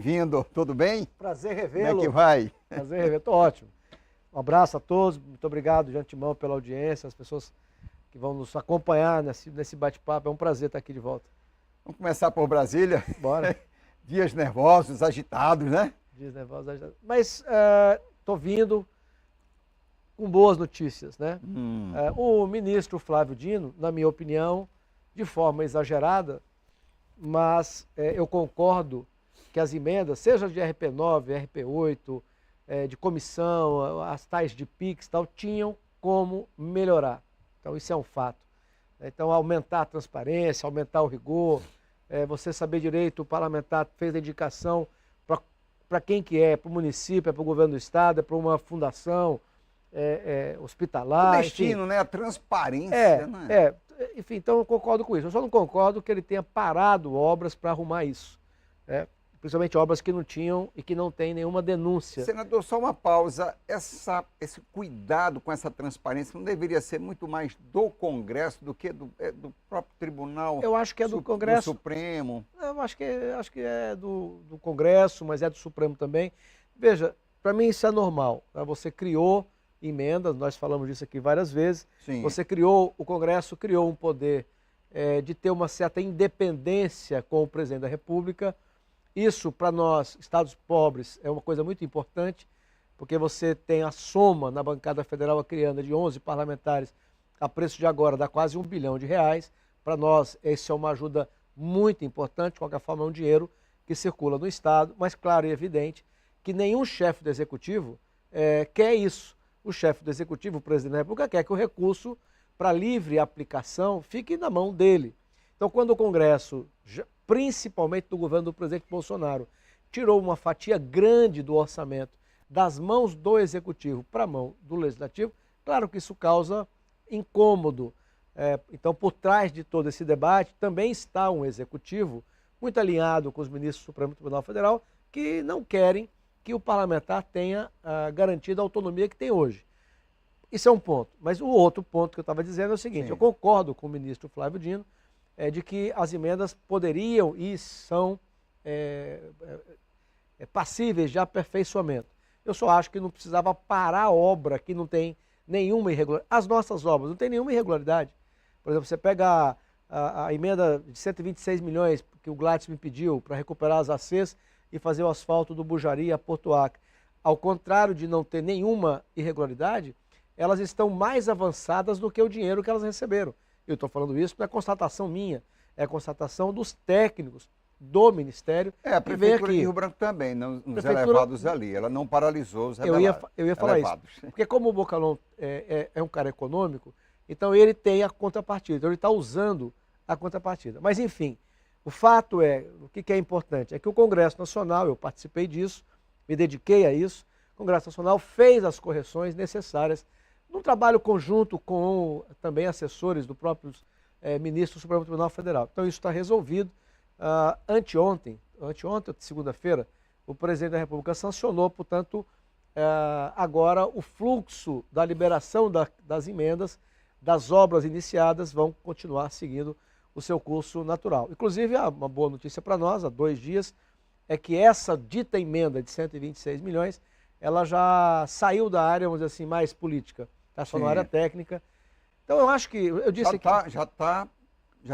Vindo, tudo bem? Prazer Como é revê-lo. que vai? Prazer revê-lo. Estou ótimo. Um abraço a todos. Muito obrigado de antemão pela audiência, as pessoas que vão nos acompanhar nesse bate-papo. É um prazer estar aqui de volta. Vamos começar por Brasília. Bora. Dias nervosos, agitados, né? Dias nervosos. Mas estou vindo com boas notícias, né? O ministro Flávio Dino, na minha opinião, de forma exagerada, mas eu concordo que as emendas, seja de RP9, RP8, de comissão, as tais de PIX e tal, tinham como melhorar. Então isso é um fato. Então aumentar a transparência, aumentar o rigor, você saber direito, o parlamentar fez a indicação para quem que é, para o município, é para o governo do estado, é para uma fundação hospitalar. O destino, enfim, né? A transparência, né? Enfim, então eu concordo com isso. Eu só não concordo que ele tenha parado obras para arrumar isso. Principalmente obras que não tinham e que não tem nenhuma denúncia. Senador, só uma pausa. Esse cuidado com essa transparência não deveria ser muito mais do Congresso do que do próprio Tribunal? Eu acho que é do Congresso. Do Supremo? Eu acho que é do Congresso, mas é do Supremo também. Veja, para mim isso é normal. Tá? Você criou emendas, nós falamos disso aqui várias vezes. Sim. O Congresso criou um poder de ter uma certa independência com o presidente da República. Isso, para nós, estados pobres, é uma coisa muito importante, porque você tem a soma na bancada federal criando de 11 parlamentares, a preço de agora dá quase R$1 bilhão. Para nós, isso é uma ajuda muito importante, de qualquer forma é um dinheiro que circula no estado, mas claro e evidente que nenhum chefe do executivo quer isso. O chefe do executivo, o presidente da República, quer que o recurso para livre aplicação fique na mão dele. Então, quando o Congresso, principalmente do governo do presidente Bolsonaro, tirou uma fatia grande do orçamento das mãos do Executivo para a mão do Legislativo, claro que isso causa incômodo. Então, por trás de todo esse debate, também está um Executivo muito alinhado com os ministros do Supremo Tribunal Federal, que não querem que o parlamentar tenha garantida a autonomia que tem hoje. Isso é um ponto. Mas o outro ponto que eu estava dizendo é o seguinte: Sim. Eu concordo com o ministro Flávio Dino, de que as emendas poderiam e são passíveis de aperfeiçoamento. Eu só acho que não precisava parar a obra que não tem nenhuma irregularidade. As nossas obras não tem nenhuma irregularidade. Por exemplo, você pega a emenda de 126 milhões que o Gladys me pediu para recuperar as ACs e fazer o asfalto do Bujari a Porto Acre. Ao contrário de não ter nenhuma irregularidade, elas estão mais avançadas do que o dinheiro que elas receberam. Eu estou falando isso não é constatação minha, é constatação dos técnicos do Ministério. A Prefeitura de Rio Branco também, nos elevados ali, ela não paralisou os elevados. Eu ia falar isso, porque como o Bocalhon é um cara econômico, então ele tem a contrapartida, então ele está usando a contrapartida. Mas enfim, o fato o que é importante, é que o Congresso Nacional, eu participei disso, me dediquei a isso, o Congresso Nacional fez as correções necessárias num trabalho conjunto com também assessores do próprio ministro do Supremo Tribunal Federal. Então isso está resolvido. Anteontem, segunda-feira, o presidente da República sancionou, portanto, agora o fluxo da liberação das emendas, das obras iniciadas, vão continuar seguindo o seu curso natural. Inclusive, uma boa notícia para nós, há 2 dias, é que essa dita emenda de 126 milhões, ela já saiu da área, vamos dizer assim, mais política. Está só na área técnica. Então eu acho que, eu disse aqui... Já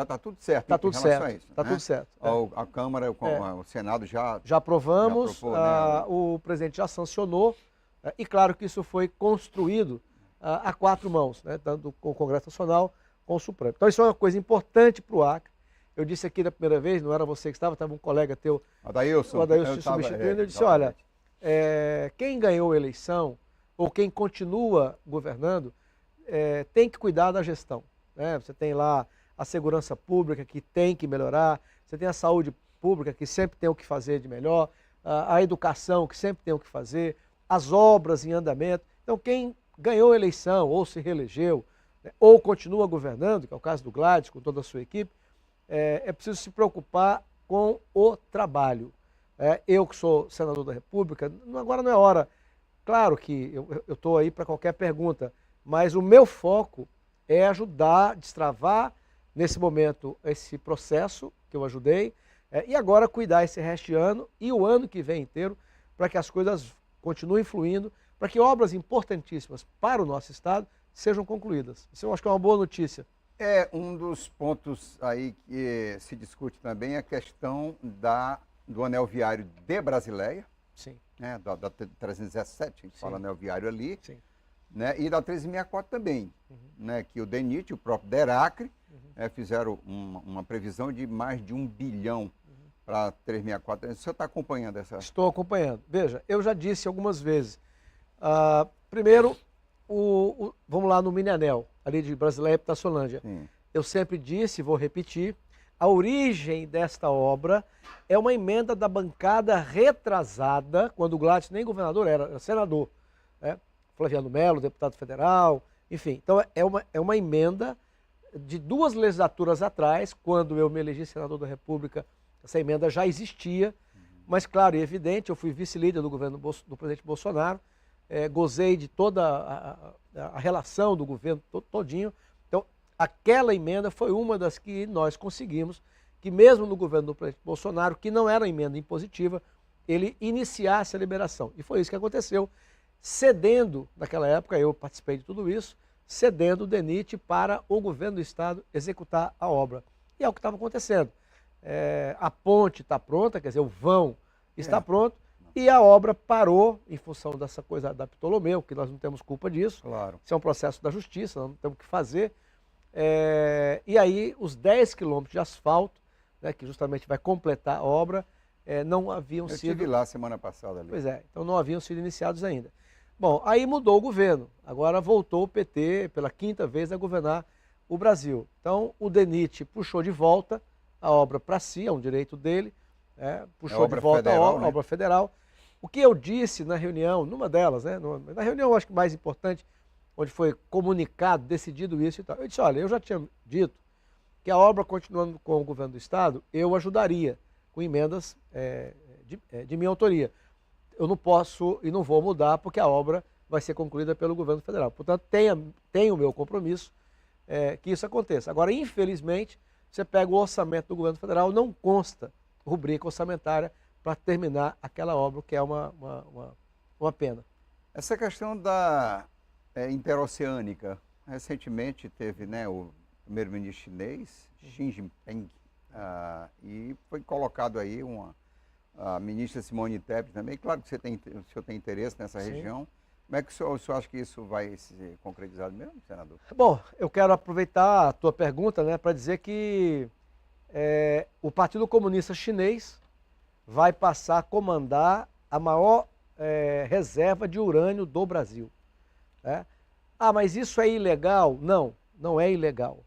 está tudo certo. Está tudo certo, a isso, está né? tudo certo. A Câmara, o Senado já aprovamos, já aprovou, né? O presidente já sancionou, e claro que isso foi construído a 4 mãos, né? Tanto com o Congresso Nacional, com o Supremo. Então isso é uma coisa importante para o Acre. Eu disse aqui da primeira vez, não era você que estava um colega teu, o Adailson te substituindo, eu disse, olha, quem ganhou a eleição, ou quem continua governando, tem que cuidar da gestão. Né? Você tem lá a segurança pública, que tem que melhorar, você tem a saúde pública, que sempre tem o que fazer de melhor, a educação, que sempre tem o que fazer, as obras em andamento. Então, quem ganhou a eleição, ou se reelegeu, né, ou continua governando, que é o caso do Gladys, com toda a sua equipe, é preciso se preocupar com o trabalho. Eu que sou senador da República, agora não é hora. Claro que eu estou aí para qualquer pergunta, mas o meu foco é ajudar, destravar, nesse momento, esse processo que eu ajudei, E agora cuidar esse resto de ano e o ano que vem inteiro para que as coisas continuem fluindo, para que obras importantíssimas para o nosso Estado sejam concluídas. Isso eu acho que é uma boa notícia. É um dos pontos aí que se discute também é a questão do anel viário de Brasileia, Sim. né, da 317, a gente fala anel viário ali, Sim. né, e da 1364 também, né, que o DENIT, o próprio DERACRE, fizeram uma previsão de mais de 1 bilhão para 364. O senhor está acompanhando essa? Estou acompanhando. Veja, eu já disse algumas vezes. Primeiro, vamos lá no mini-anel, ali de Brasileia e Pitaçolândia. Sim. Eu sempre disse, vou repetir, a origem desta obra é uma emenda da bancada retrasada, quando o Gladys nem governador era senador, né? Flaviano Melo, deputado federal, enfim. Então é uma emenda de 2 legislaturas atrás, quando eu me elegi senador da República, essa emenda já existia, mas claro e evidente, eu fui vice-líder do governo do presidente Bolsonaro, gozei de toda a relação do governo todinho. Então, aquela emenda foi uma das que nós conseguimos, que mesmo no governo do presidente Bolsonaro, que não era emenda impositiva, ele iniciasse a liberação. E foi isso que aconteceu, cedendo, naquela época, eu participei de tudo isso, cedendo o DENIT para o governo do Estado executar a obra. E é o que estava acontecendo. A ponte está pronta, quer dizer, o vão está pronto, e a obra parou em função dessa coisa da Ptolomeu, que nós não temos culpa disso. Claro. Isso é um processo da justiça, nós não temos o que fazer. E aí os 10 quilômetros de asfalto, né, que justamente vai completar a obra, não haviam sido... Eu estive lá semana passada ali. Pois é, então não haviam sido iniciados ainda. Bom, aí mudou o governo, agora voltou o PT pela 5ª vez a governar o Brasil. Então o DENIT puxou de volta a obra para si, é um direito dele, puxou de volta a obra federal. O que eu disse na reunião, numa delas, né, na reunião acho que mais importante, onde foi comunicado, decidido isso e tal, eu disse, olha, eu já tinha dito que a obra continuando com o governo do Estado, eu ajudaria com emendas de minha autoria. Eu não posso e não vou mudar porque a obra vai ser concluída pelo governo federal. Portanto, tenho o meu compromisso que isso aconteça. Agora, infelizmente, você pega o orçamento do governo federal, não consta rubrica orçamentária para terminar aquela obra, que é uma pena. Essa questão da interoceânica, recentemente teve, né, o primeiro-ministro chinês, Xi Jinping, e foi colocado aí a ministra Simone Tebet também. Claro que o senhor tem interesse nessa região. Como é que o senhor acha que isso vai ser concretizado mesmo, senador? Bom, eu quero aproveitar a tua pergunta, né, para dizer que o Partido Comunista Chinês vai passar a comandar a maior reserva de urânio do Brasil. Mas isso é ilegal? Não, não é ilegal.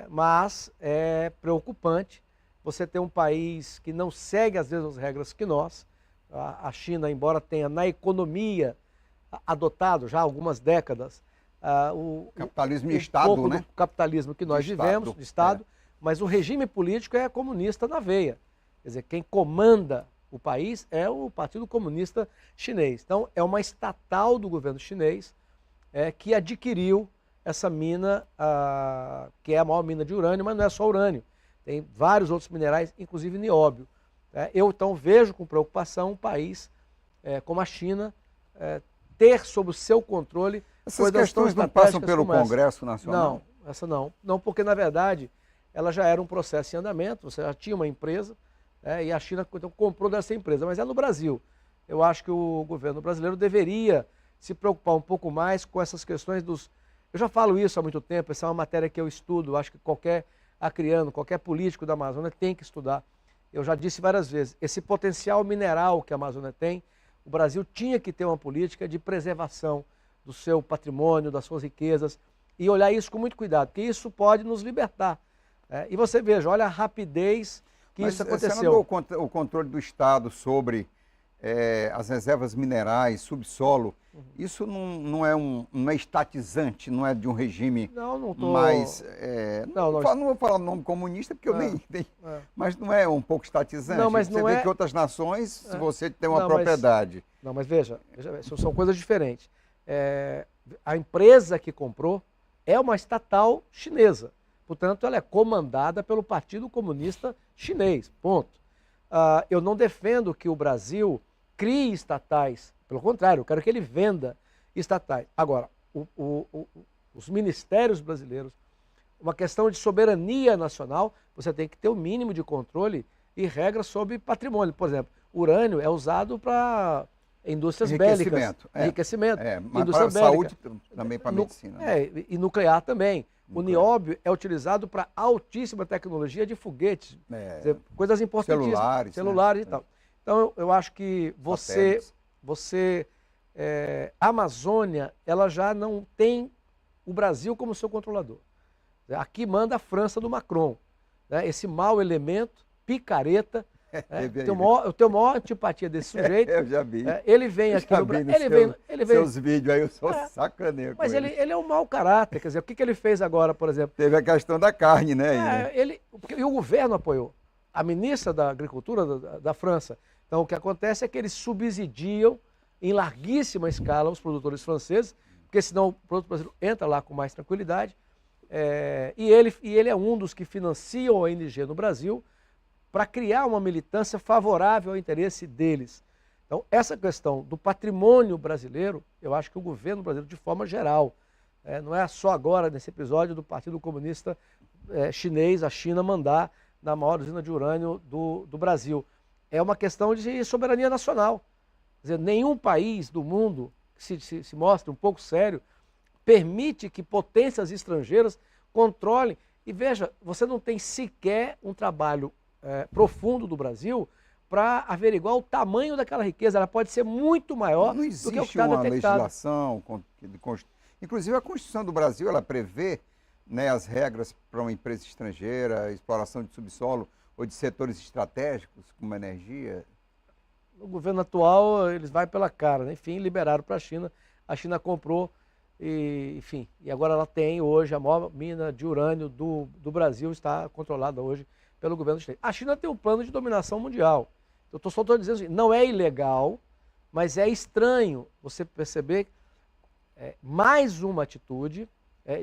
Mas é preocupante você ter um país que não segue as mesmas regras que nós. A China, embora tenha na economia adotado já há algumas décadas o capitalismo de Estado, pouco né? do capitalismo que nós vivemos, de Estado, mas o regime político é comunista na veia. Quer dizer, quem comanda o país é o Partido Comunista Chinês. Então, é uma estatal do governo chinês que adquiriu essa mina, que é a maior mina de urânio, mas não é só urânio. Tem vários outros minerais, inclusive nióbio. Eu, então, vejo com preocupação um país como a China ter sob o seu controle essas questões não passam pelo Congresso Nacional? Não, essa não. Não, porque, na verdade, ela já era um processo em andamento, você já tinha uma empresa, e a China então, comprou dessa empresa, mas é no Brasil. Eu acho que o governo brasileiro deveria se preocupar um pouco mais com essas questões dos... Eu já falo isso há muito tempo, essa é uma matéria que eu estudo, acho que qualquer acriano, qualquer político da Amazônia tem que estudar. Eu já disse várias vezes, esse potencial mineral que a Amazônia tem, o Brasil tinha que ter uma política de preservação do seu patrimônio, das suas riquezas, e olhar isso com muito cuidado, porque isso pode nos libertar. E você veja, olha a rapidez que isso aconteceu. Senador, o controle do Estado sobre as reservas minerais, subsolo, isso não é estatizante, não é de um regime mais... Não vou falar o nome comunista, porque eu nem... Mas não é um pouco estatizante? Não, mas você não vê que outras nações, se você tem uma não, propriedade... Mas veja, são coisas diferentes. A empresa que comprou é uma estatal chinesa. Portanto, ela é comandada pelo Partido Comunista Chinês, ponto. eu não defendo que o Brasil crie estatais. Pelo contrário, eu quero que ele venda estatais. Agora, os ministérios brasileiros, uma questão de soberania nacional, você tem que ter o mínimo de controle e regras sobre patrimônio. Por exemplo, urânio é usado para indústrias bélicas. Enriquecimento. Mas para a saúde, também para a medicina. E nuclear também. O nióbio é utilizado para altíssima tecnologia de foguetes, coisas importantíssimas. Celulares, né? E tal. Então, eu acho que a Amazônia, ela já não tem o Brasil como seu controlador. Aqui manda a França do Macron. Né? Esse mau elemento, picareta. Eu tenho maior antipatia desse sujeito. Eu já vi. Ele vem aqui no Brasil. Seus vídeos aí, eu sou sacaneio. Mas ele é um mau caráter. Quer dizer, o que ele fez agora, por exemplo? Teve a questão da carne, né? E o governo apoiou. A ministra da Agricultura da França. Então, o que acontece é que eles subsidiam em larguíssima escala os produtores franceses, porque senão o produto brasileiro entra lá com mais tranquilidade. E ele é um dos que financiam a ONG no Brasil para criar uma militância favorável ao interesse deles. Então, essa questão do patrimônio brasileiro, eu acho que o governo brasileiro, de forma geral, não é só agora, nesse episódio do Partido Comunista Chinês, a China mandar na maior usina de urânio do Brasil. É uma questão de soberania nacional. Quer dizer, nenhum país do mundo que se mostre um pouco sério permite que potências estrangeiras controlem. E veja, você não tem sequer um trabalho profundo do Brasil para averiguar o tamanho daquela riqueza. Ela pode ser muito maior do que o que está detectado. Não existe uma legislação, inclusive a Constituição do Brasil, ela prevê, né, as regras para uma empresa estrangeira, exploração de subsolo ou de setores estratégicos, como energia. No governo atual, eles vão pela cara, né? Enfim, liberaram para a China comprou, e agora ela tem hoje a maior mina de urânio do Brasil, está controlada hoje pelo governo chinês. A China tem um plano de dominação mundial. Eu só estou dizendo assim, não é ilegal, mas é estranho você perceber mais uma atitude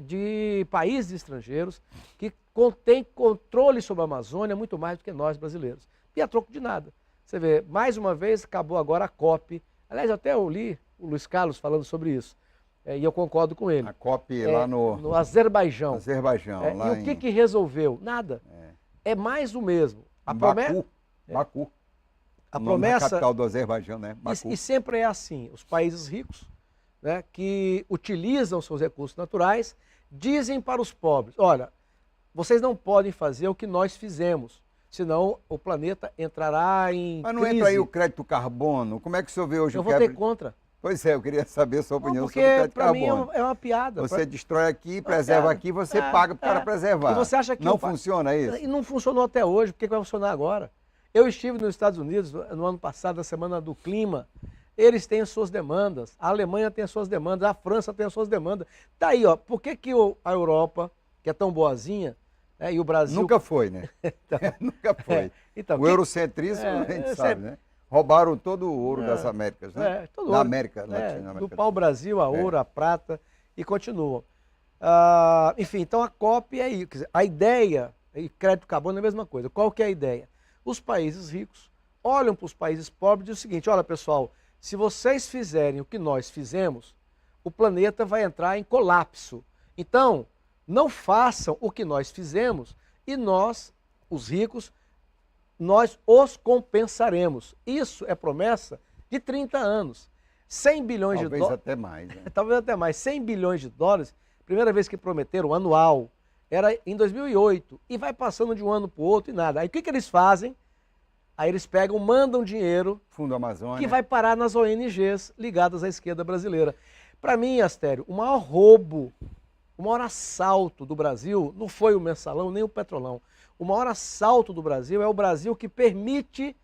de países estrangeiros que contém controle sobre a Amazônia muito mais do que nós brasileiros. E a troco de nada. Você vê, mais uma vez acabou agora a COP. Aliás, até eu li o Luiz Carlos falando sobre isso. E eu concordo com ele. A COP lá no Azerbaijão. Lá e o que resolveu? Nada. É mais o mesmo. Baku. A promessa. A capital do Azerbaijão, né? Baku. E sempre é assim. Os países ricos, né, que utilizam seus recursos naturais, dizem para os pobres: olha, vocês não podem fazer o que nós fizemos, senão o planeta entrará em Mas não crise. entra aí o crédito carbono? Como é que o senhor vê hoje Eu votei contra. Pois é, eu queria saber a sua opinião sobre o crédito carbono. Porque para mim é uma piada. Você destrói aqui, preserva aqui, você paga para o cara preservar. E você acha que não funciona isso? E não funcionou até hoje, por que vai funcionar agora? Eu estive nos Estados Unidos no ano passado, na Semana do Clima. Eles têm as suas demandas, a Alemanha tem as suas demandas, a França tem as suas demandas. Tá aí, ó, por que a Europa, que é tão boazinha, e o Brasil... Nunca foi, né? Então, nunca foi. Então, o eurocentrismo, a gente sabe, né? Roubaram todo o ouro das Américas, né? Todo da ouro. América Latina. Do pau-brasil, a ouro, a prata, e continuam. Enfim, então a COP é isso. Quer dizer, a ideia, e crédito carbono é a mesma coisa. Qual que é a ideia? Os países ricos olham para os países pobres e dizem o seguinte: olha, pessoal, se vocês fizerem o que nós fizemos, o planeta vai entrar em colapso. Então, não façam o que nós fizemos e nós, os ricos, nós os compensaremos. Isso é promessa de 30 anos. 100 bilhões de dólares. Talvez até mais. Né? Talvez até mais. 100 bilhões de dólares, primeira vez que prometeram anual, era em 2008. E vai passando de um ano para o outro e nada. Aí o que eles fazem? Aí eles pegam, mandam dinheiro. Fundo Amazônia. Que vai parar nas ONGs ligadas à esquerda brasileira. Para mim, Astério, o maior roubo, o maior assalto do Brasil não foi o Mensalão nem o Petrolão. O maior assalto do Brasil é o Brasil que permite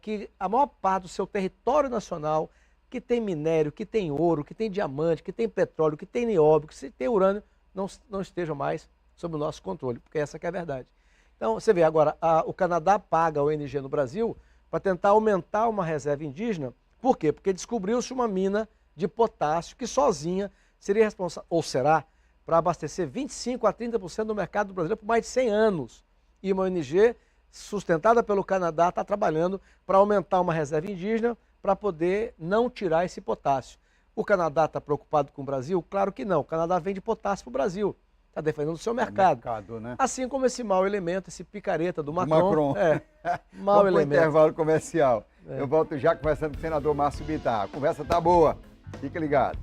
que a maior parte do seu território nacional, que tem minério, que tem ouro, que tem diamante, que tem petróleo, que tem nióbio, que tem urânio, não esteja mais sob o nosso controle, porque essa que é a verdade. Então, você vê agora, o Canadá paga a ONG no Brasil para tentar aumentar uma reserva indígena. Por quê? Porque descobriu-se uma mina de potássio que sozinha seria responsável, ou será, para abastecer 25% a 30% do mercado brasileiro por mais de 100 anos. E uma ONG sustentada pelo Canadá, está trabalhando para aumentar uma reserva indígena para poder não tirar esse potássio. O Canadá está preocupado com o Brasil? Claro que não. O Canadá vende potássio para o Brasil. Está defendendo o seu mercado. Né? Assim como esse mau elemento, esse picareta do Macron. Mau elemento. Intervalo comercial. Eu volto já conversando com o senador Márcio Bittar. A conversa tá boa. Fica ligado.